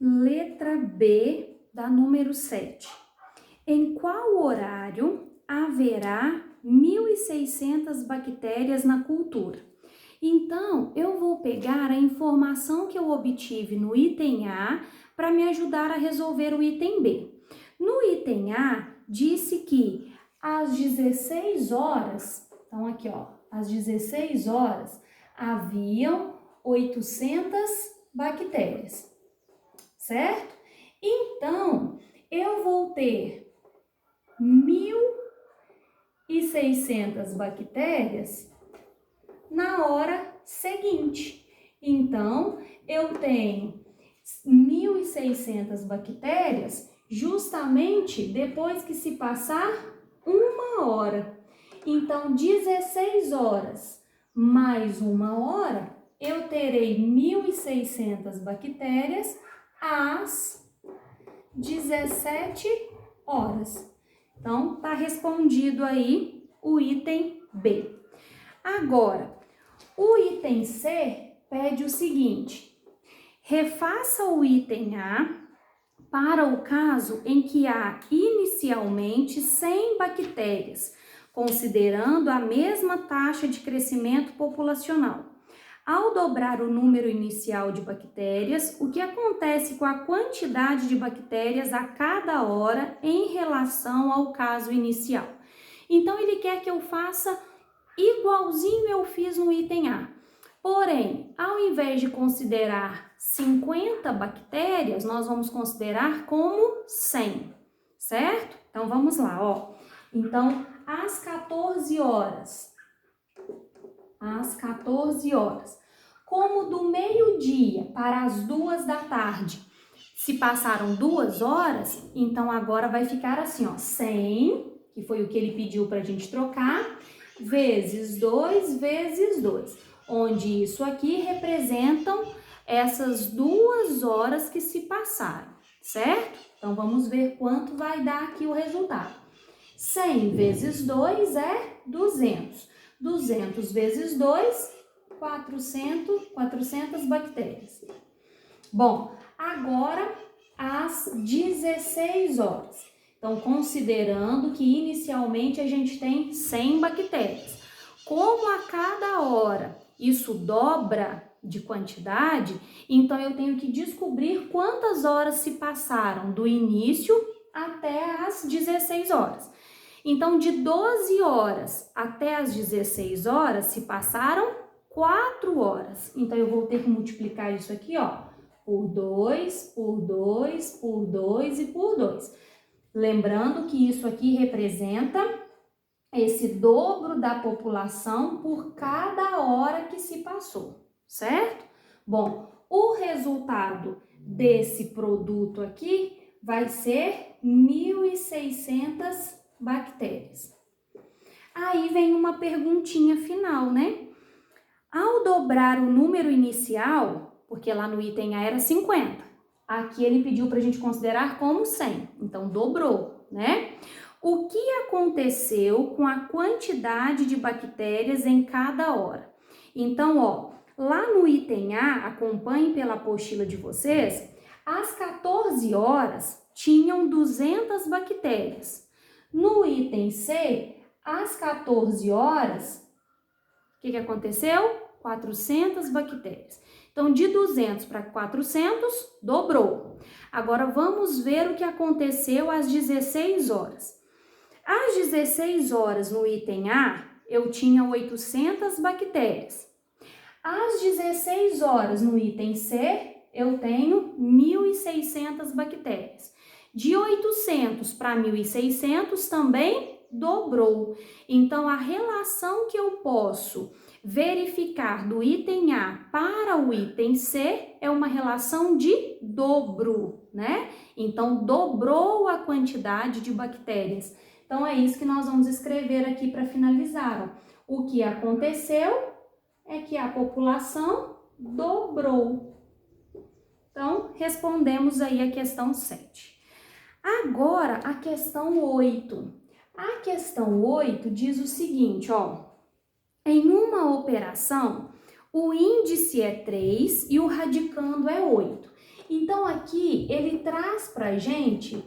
Letra B, da número 7. Em qual horário haverá 1.600 bactérias na cultura? Então, eu vou pegar a informação que eu obtive no item A para me ajudar a resolver o item B. No item A, disse que às 16 horas, então aqui ó, às 16 horas, haviam 800 bactérias, certo? Então, eu vou ter 1.600 bactérias na hora seguinte. Então, eu tenho 1.600 bactérias justamente depois que se passar 1 hora. Então, 16 horas mais 1 hora, eu terei 1.600 bactérias às 17 horas. Então, tá respondido aí o item B. Agora, o item C pede o seguinte: refaça o item A para o caso em que há inicialmente 100 bactérias, considerando a mesma taxa de crescimento populacional. Ao dobrar o número inicial de bactérias, o que acontece com a quantidade de bactérias a cada hora em relação ao caso inicial? Então, ele quer que eu faça igualzinho eu fiz no item A. Porém, ao invés de considerar 50 bactérias, nós vamos considerar como 100, certo? Então, vamos lá, ó. Então, às 14 horas, como do meio-dia para as 2 da tarde, se passaram 2 horas, então agora vai ficar assim, ó, 100, que foi o que ele pediu para a gente trocar, vezes 2, vezes 2, onde isso aqui representam essas 2 horas que se passaram, certo? Então, vamos ver quanto vai dar aqui o resultado. 100 vezes 2 é 200. 200 vezes 2, 400 bactérias. Bom, agora às 16 horas. Então, considerando que inicialmente a gente tem 100 bactérias. Como a cada hora isso dobra de quantidade, então eu tenho que descobrir quantas horas se passaram do início até as 16 horas. Então, de 12 horas até as 16 horas se passaram 4 horas. Então, eu vou ter que multiplicar isso aqui, ó, por 2, por 2, por 2 e por 2. Lembrando que isso aqui representa esse dobro da população por cada hora que se passou, certo? Bom, o resultado desse produto aqui vai ser 1.600 bactérias. Aí vem uma perguntinha final, né? Ao dobrar o número inicial, porque lá no item A era 50, aqui ele pediu para a gente considerar como 100, então dobrou, né? O que aconteceu com a quantidade de bactérias em cada hora? Então, ó, lá no item A, acompanhem pela apostila de vocês, às 14 horas tinham 200 bactérias. No item C, às 14 horas, o que aconteceu? 400 bactérias. Então, de 200 para 400, dobrou. Agora, vamos ver o que aconteceu às 16 horas. Às 16 horas, no item A, eu tinha 800 bactérias. Às 16 horas, no item C, eu tenho 1.600 bactérias. De 800 para 1.600 também dobrou. Então, a relação que eu posso verificar do item A para o item C é uma relação de dobro, né? Então, dobrou a quantidade de bactérias. Então, é isso que nós vamos escrever aqui para finalizar. Ó. O que aconteceu é que a população dobrou. Então, respondemos aí a questão 7. Agora, a questão 8. A questão 8 diz o seguinte, ó. Em uma operação, o índice é 3 e o radicando é 8. Então, aqui ele traz para a gente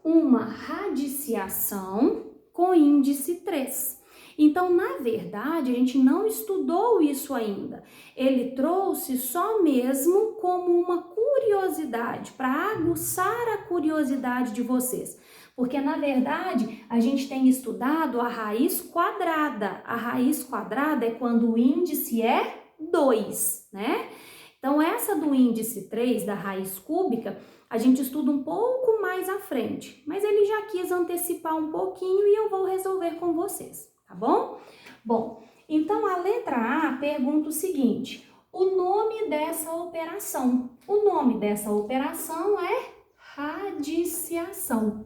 uma radiciação com índice 3. Então, na verdade, a gente não estudou isso ainda. Ele trouxe só mesmo como uma curiosidade, para aguçar a curiosidade de vocês. Porque, na verdade, a gente tem estudado a raiz quadrada. A raiz quadrada é quando o índice é 2, né? Então, essa do índice 3, da raiz cúbica, a gente estuda um pouco mais à frente. Mas ele já quis antecipar um pouquinho e eu vou resolver com vocês, tá bom? Bom, então a letra A pergunta o seguinte: o nome dessa operação. O nome dessa operação é radiciação.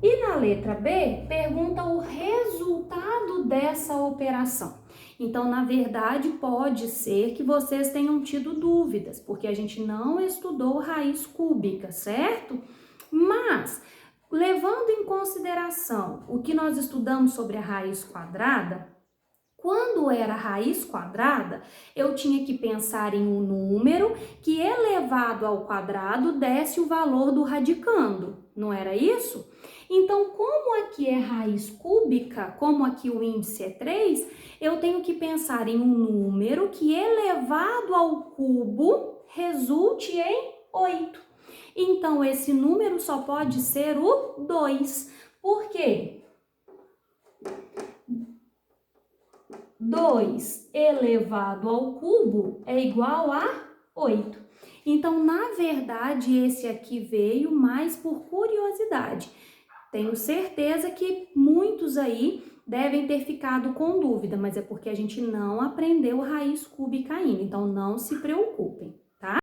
E na letra B, pergunta o resultado dessa operação. Então, na verdade, pode ser que vocês tenham tido dúvidas, porque a gente não estudou raiz cúbica, certo? Mas, levando em consideração o que nós estudamos sobre a raiz quadrada, quando era raiz quadrada, eu tinha que pensar em um número que elevado ao quadrado desse o valor do radicando, não era isso? Então, como aqui é raiz cúbica, como aqui o índice é 3, eu tenho que pensar em um número que elevado ao cubo resulte em 8. Então, esse número só pode ser o 2. Por quê? 2 elevado ao cubo é igual a 8. Então, na verdade, esse aqui veio mais por curiosidade. Tenho certeza que muitos aí devem ter ficado com dúvida, mas é porque a gente não aprendeu raiz cúbica ainda, então não se preocupem.